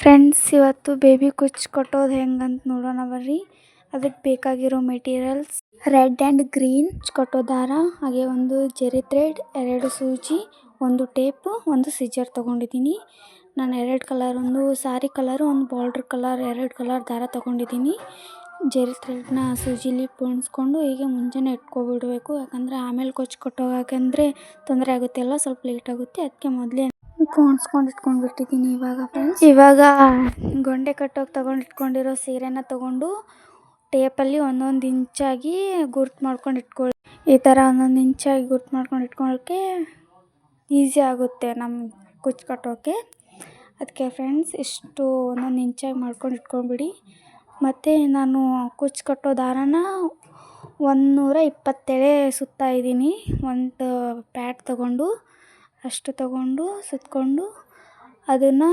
Friends, ಇವತ್ತು baby ಕುಚ್ಚು ಕಟ್ಟೋದು ಹೆಂಗಂತ ನೋಡೋಣ ಬರ್ರಿ. ಅದಕ್ಕೆ ಬೇಕಾಗಿರೋ ಮೆಟೀರಿಯಲ್ಸ್ ರೆಡ್ ಆ್ಯಂಡ್ ಗ್ರೀನ್ ಕಟ್ಟೋ ದಾರ, ಹಾಗೆ ಒಂದು ಜೆರಿ ಥ್ರೆಡ್, 2 ಸೂಜಿ, ಒಂದು ಟೇಪು, ಒಂದು ಸಿಜರ್ ತೊಗೊಂಡಿದ್ದೀನಿ. ನಾನು 2 ಕಲರ್, ಒಂದು ಸಾರಿ ಕಲರು, ಒಂದು ಬಾರ್ಡ್ರ್ ಕಲರ್, 2 ಕಲರ್ ದಾರ ತೊಗೊಂಡಿದ್ದೀನಿ. ಜೆರಿ ಥ್ರೆಡ್ನ ಸೂಜಿಲಿ ಪೋಣಿಸ್ಕೊಂಡು ಹೀಗೆ ಮುಂಚೆನೇ ಇಟ್ಕೊಬಿಡಬೇಕು. ಯಾಕಂದರೆ ಆಮೇಲೆ ಕುಚ್ಚು ಕಟ್ಟೋವಾಗಂದರೆ ತೊಂದರೆ ಆಗುತ್ತೆ ಅಲ್ಲ, ಸ್ವಲ್ಪ ಲೇಟ್ ಆಗುತ್ತೆ. ಅದಕ್ಕೆ ಮೊದಲೇ ಪೋಣಿಸ್ಕೊಂಡು ಇಟ್ಕೊಂಡ್ಬಿಟ್ಟಿದ್ದೀನಿ. ಇವಾಗ ಗೊಂಡೆ ಕಟ್ಟೋಕೆ ಇಟ್ಕೊಂಡಿರೋ ಸೀರೆನ ತೊಗೊಂಡು ಟೇಪಲ್ಲಿ ಒಂದೊಂದು ಇಂಚಾಗಿ ಗುರ್ತು ಮಾಡ್ಕೊಂಡು ಇಟ್ಕೊಳ್ಳಿ. ಈ ಥರ ಒಂದೊಂದು ಇಂಚಾಗಿ ಗುರ್ತು ಮಾಡ್ಕೊಂಡು ಇಟ್ಕೊಳ್ಳೋಕ್ಕೆ ಈಸಿ ಆಗುತ್ತೆ ನಮ್ಗೆ ಕುಚ್ಚು ಕಟ್ಟೋಕ್ಕೆ. ಅದಕ್ಕೆ ಫ್ರೆಂಡ್ಸ್, ಇಷ್ಟು ಒಂದೊಂದು ಇಂಚಾಗಿ ಮಾಡ್ಕೊಂಡು ಇಟ್ಕೊಂಡ್ಬಿಡಿ. ಮತ್ತು ನಾನು ಕುಚ್ಚು ಕಟ್ಟೋ ದಾರನ 127 ಸುತ್ತಾ ಇದ್ದೀನಿ. ಒಂದು ಪ್ಯಾಡ್ ತೊಗೊಂಡು ಅಷ್ಟು ತೊಗೊಂಡು ಸುತ್ತಕೊಂಡು ಅದನ್ನು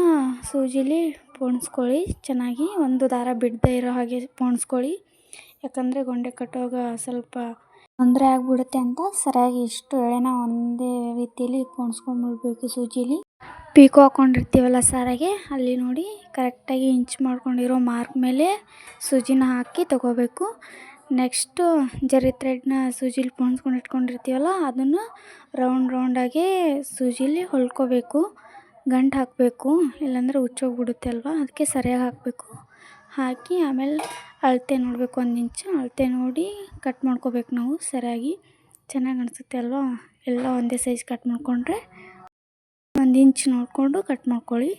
ಸೂಜಿಲಿ ಪೋಣಿಸ್ಕೊಳ್ಳಿ ಚೆನ್ನಾಗಿ. ಒಂದು ದಾರ ಬಿಡದೇ ಇರೋ ಹಾಗೆ ಪೋಣಿಸ್ಕೊಳ್ಳಿ. ಯಾಕಂದರೆ ಗೊಂಡೆ ಕಟ್ಟುವಾಗ ಸ್ವಲ್ಪ ತೊಂದರೆ ಆಗಿಬಿಡುತ್ತೆ ಅಂತ ಸರಿಯಾಗಿ ಇಷ್ಟು ಎಳೆನ ಒಂದೇ ರೀತಿಯಲ್ಲಿ ಪೋಣಿಸ್ಕೊಂಡ್ಬಿಡ್ಬೇಕು. ಸೂಜಿಲಿ ಪೀಕೋ ಹಾಕ್ಕೊಂಡಿರ್ತೀವಲ್ಲ ಸಾರಿಗೆ, ಅಲ್ಲಿ ನೋಡಿ ಕರೆಕ್ಟಾಗಿ ಇಂಚ್ ಮಾಡ್ಕೊಂಡಿರೋ ಮಾರ್ಕ್ ಮೇಲೆ ಸೂಜಿನ ಹಾಕಿ ತೊಗೋಬೇಕು. ನೆಕ್ಸ್ಟು ಜರಿ ಥ್ರೆಡ್ನ ಸೂಜಿಲಿ ಪೋಣಿಸ್ಕೊಂಡು ಇಟ್ಕೊಂಡಿರ್ತೀವಲ್ಲ, ಅದನ್ನು ರೌಂಡಾಗಿ ಸೂಜಿಲಿ ಹೊಲ್ಕೋಬೇಕು. ಗಂಟು ಹಾಕಬೇಕು, ಇಲ್ಲಾಂದರೆ ಹುಚ್ಚೋಗ್ಬಿಡುತ್ತೆ ಅಲ್ವಾ. ಅದಕ್ಕೆ ಸರಿಯಾಗಿ ಹಾಕಬೇಕು. ಹಾಕಿ ಆಮೇಲೆ ಅಳತೆ ನೋಡಬೇಕು, 1 ಇಂಚು ಅಳತೆ ನೋಡಿ ಕಟ್ ಮಾಡ್ಕೋಬೇಕು ನಾವು ಸರಿಯಾಗಿ. ಚೆನ್ನಾಗಿ ಅನಿಸುತ್ತೆ ಅಲ್ವಾ. ಎಲ್ಲ ಒಂದೇ ಸೈಜ್ ಕಟ್ ಮಾಡಿಕೊಂಡ್ರೆ 1 ಇಂಚ್ ನೋಡಿಕೊಂಡು ಕಟ್ ಮಾಡ್ಕೊಳ್ಳಿ.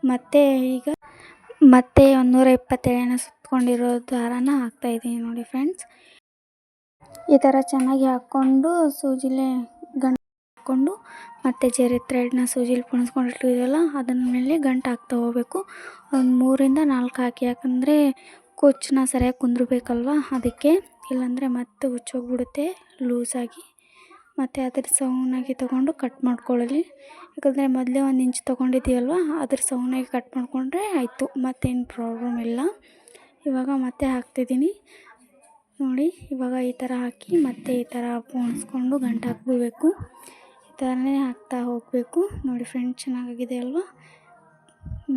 ಮತ್ತು ಈಗ 127 ಸುತ್ಕೊಂಡಿರೋ ದಾರಾನ ಹಾಕ್ತಾಯಿದ್ದೀನಿ ನೋಡಿ ಫ್ರೆಂಡ್ಸ್. ಈ ಥರ ಚೆನ್ನಾಗಿ ಹಾಕ್ಕೊಂಡು ಸೂಜಿಲೆ ಗಂಟು ಹಾಕ್ಕೊಂಡು ಮತ್ತು ಜರಿ ಥ್ರೆಡ್ನ ಸೂಜಿಲಿ ಪೋಣಿಸ್ಕೊಂಡಿಟ್ಟಿದ್ದೀವಲ್ಲ ಅದನ್ನ ಮೇಲೆ ಗಂಟು ಹಾಕ್ತಾ ಹೋಗಬೇಕು. ಒಂದು 3ರಿಂದ 4 ಹಾಕಿ, ಯಾಕಂದರೆ ಕುಚ್ಚನ್ನ ಸರಿಯಾಗಿ ಕುಂದ್ರಬೇಕಲ್ವ. ಅದಕ್ಕೆ, ಇಲ್ಲಾಂದರೆ ಮತ್ತೆ ಹುಚ್ಚೋಗ್ಬಿಡುತ್ತೆ ಲೂಸಾಗಿ. ಮತ್ತು ಅದ್ರ ಸೌನಾಗಿ ತೊಗೊಂಡು ಕಟ್ ಮಾಡ್ಕೊಳ್ಳಿ. ಯಾಕಂದರೆ ಮೊದಲೇ 1 ಇಂಚ್ ತೊಗೊಂಡಿದ್ದೀವಲ್ವ, ಅದ್ರ ಸೌನಾಗಿ ಕಟ್ ಮಾಡಿಕೊಂಡ್ರೆ ಆಯಿತು, ಮತ್ತೇನು ಪ್ರಾಬ್ಲಮ್ ಇಲ್ಲ. ಇವಾಗ ಮತ್ತೆ ಹಾಕ್ತಿದ್ದೀನಿ ನೋಡಿ. ಇವಾಗ ಈ ಥರ ಹಾಕಿ ಮತ್ತೆ ಈ ಥರ ಪೋಣಿಸ್ಕೊಂಡು ಗಂಟು ಹಾಕ್ಬಿಡ್ಬೇಕು. ಈ ಥರನೇ ಹಾಕ್ತಾ ಹೋಗಬೇಕು ನೋಡಿ ಫ್ರೆಂಡ್ಸ್. ಚೆನ್ನಾಗಿದೆ ಅಲ್ವಾ.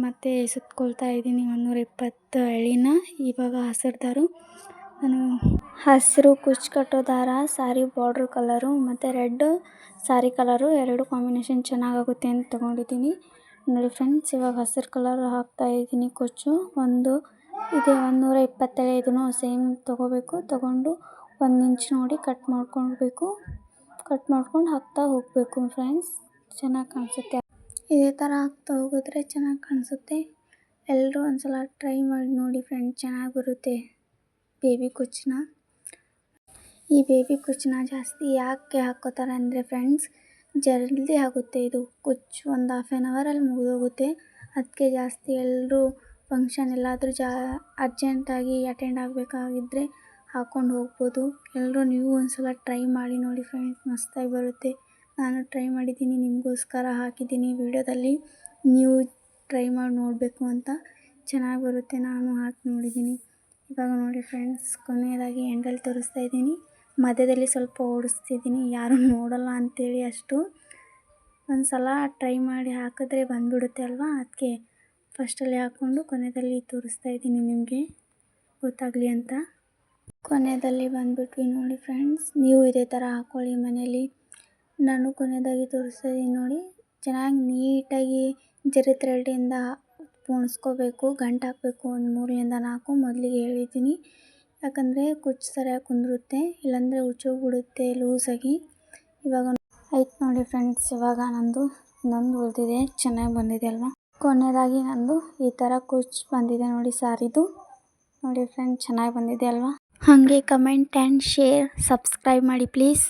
ಮತ್ತು ಸುತ್ಕೊಳ್ತಾ ಇದ್ದೀನಿ 120 ಎಳೆನ. ಇವಾಗ ಹಸಿರು ದಾರ, ನಾನು ಹಸಿರು ಕುಚ್ಚು ಕಟ್ಟೋ ದಾರ, ಸಾರಿ ಬಾರ್ಡ್ರ್ ಕಲರು ಮತ್ತು ರೆಡ್ ಸಾರಿ ಕಲರು 2 ಕಾಂಬಿನೇಷನ್ ಚೆನ್ನಾಗಾಗುತ್ತೆ ಅಂತ ತೊಗೊಂಡಿದ್ದೀನಿ ನೋಡಿ ಫ್ರೆಂಡ್ಸ್. ಇವಾಗ ಹಸಿರು ಕಲರ್ ಹಾಕ್ತಾಯಿದ್ದೀನಿ ಕುಚ್ಚು. ಇದೆ 127 ಇದನ್ನು ಸೇಮ್ ತೊಗೋಬೇಕು. ತೊಗೊಂಡು 1 ಇಂಚ್ ನೋಡಿ ಕಟ್ ಮಾಡ್ಕೊಳ್ಬೇಕು. ಕಟ್ ಮಾಡ್ಕೊಂಡು ಹಾಕ್ತಾ ಹೋಗಬೇಕು ಫ್ರೆಂಡ್ಸ್. ಚೆನ್ನಾಗಿ ಕಾಣಿಸುತ್ತೆ. ಇದೇ ಥರ ಹಾಕ್ತಾ ಹೋಗಿದ್ರೆ ಚೆನ್ನಾಗಿ ಕಾಣಿಸುತ್ತೆ. ಎಲ್ಲರೂ ಒಂದು ಸಲ ಟ್ರೈ ಮಾಡಿ ನೋಡಿ ಫ್ರೆಂಡ್ಸ್, ಚೆನ್ನಾಗಿ ಬರುತ್ತೆ ಬೇಬಿ ಕುಚ್ಚನ್ನ. ಈ ಬೇಬಿ ಕುಚ್ಚನ್ನ ಜಾಸ್ತಿ ಯಾಕೆ ಹಾಕ್ಕೋತಾರೆ ಅಂದರೆ ಫ್ರೆಂಡ್ಸ್, ಜಲ್ದಿ ಆಗುತ್ತೆ ಇದು ಕುಚ್ಚು. ಒಂದು 1/2 ಅವರಲ್ಲಿ ಮುಗಿದೋಗುತ್ತೆ. ಅದಕ್ಕೆ ಜಾಸ್ತಿ ಎಲ್ಲರೂ ಫಂಕ್ಷನ್ ಎಲ್ಲಾದರೂ ಅರ್ಜೆಂಟಾಗಿ ಅಟೆಂಡ್ ಆಗಬೇಕಾಗಿದ್ದರೆ ಹಾಕ್ಕೊಂಡು ಹೋಗ್ಬೋದು. ಎಲ್ಲರೂ ನೀವು ಒಂದು ಸಲ ಟ್ರೈ ಮಾಡಿ ನೋಡಿ ಫ್ರೆಂಡ್ಸ್, ಮಸ್ತಾಗಿ ಬರುತ್ತೆ. ನಾನು ಟ್ರೈ ಮಾಡಿದ್ದೀನಿ, ನಿಮಗೋಸ್ಕರ ಹಾಕಿದ್ದೀನಿ ವಿಡಿಯೋದಲ್ಲಿ. ನೀವು ಟ್ರೈ ಮಾಡಿ ನೋಡಬೇಕು ಅಂತ. ಚೆನ್ನಾಗಿ ಬರುತ್ತೆ, ನಾನು ಹಾಕಿ ನೋಡಿದ್ದೀನಿ. ಇವಾಗ ನೋಡಿ ಫ್ರೆಂಡ್ಸ್, ಕೊನೆಯದಾಗಿ ಎಂಡಲ್ಲಿ ತೋರಿಸ್ತಾ ಇದ್ದೀನಿ. ಮಧ್ಯದಲ್ಲಿ ಸ್ವಲ್ಪ ಓಡಿಸ್ತಿದ್ದೀನಿ, ಯಾರೂ ನೋಡಲ್ಲ ಅಂಥೇಳಿ ಅಷ್ಟು. ಒಂದು ಸಲ ಟ್ರೈ ಮಾಡಿ ಹಾಕಿದ್ರೆ ಬಂದುಬಿಡುತ್ತೆ ಅಲ್ವಾ. ಅದಕ್ಕೆ ಫಸ್ಟಲ್ಲಿ ಹಾಕ್ಕೊಂಡು ಕೊನೆಯಲ್ಲಿ ತೋರಿಸ್ತಾ ಇದ್ದೀನಿ ನಿಮಗೆ ಗೊತ್ತಾಗಲಿ ಅಂತ. ಕೊನೆಯಲ್ಲಿ ಬಂದುಬಿಟ್ವಿ ನೋಡಿ ಫ್ರೆಂಡ್ಸ್. ನೀವು ಇದೇ ಥರ ಹಾಕ್ಕೊಳ್ಳಿ ಮನೇಲಿ. ನಾನು ಕೊನೆಯದಾಗಿ ತೋರಿಸ್ತಾ ಇದ್ದೀನಿ ನೋಡಿ. ಚೆನ್ನಾಗಿ ನೀಟಾಗಿ ಜರಿ ಥ್ರೆಡ್ಡಿಂದ ಪೋಣಿಸ್ಕೋಬೇಕು. ಗಂಟು ಹಾಕಬೇಕು ಒಂದು 3ರಿಂದ 4 ಮೊದಲಿಗೆ ಹೇಳಿದ್ದೀನಿ. ಯಾಕಂದರೆ ಕುಚ್ಚು ಸರಿಯಾಗಿ ಕುಂದುರುತ್ತೆ, ಇಲ್ಲಾಂದರೆ ಹುಚ್ಚೋಗ್ಬಿಡುತ್ತೆ ಲೂಸಾಗಿ. ಇವಾಗ ಆಯ್ತು ನೋಡಿ ಫ್ರೆಂಡ್ಸ್. ಇವಾಗ ನಂದು ಇನ್ನೊಂದು ಉಳಿದಿದೆ, ಚೆನ್ನಾಗಿ ಬಂದಿದೆ ಅಲ್ವಾ. ಕೊನೆಯದಾಗಿ ನಂದು ಈ ಥರ ಕುಚ್ಚು ಬಂದಿದೆ ನೋಡಿ ಸಾರಿದು. ನೋಡಿ ಫ್ರೆಂಡ್ಸ್, ಚೆನ್ನಾಗಿ ಬಂದಿದೆ ಅಲ್ವಾ. ಹಾಗೆ ಕಮೆಂಟ್ ಆ್ಯಂಡ್ ಶೇರ್, ಸಬ್ಸ್ಕ್ರೈಬ್ ಮಾಡಿ ಪ್ಲೀಸ್.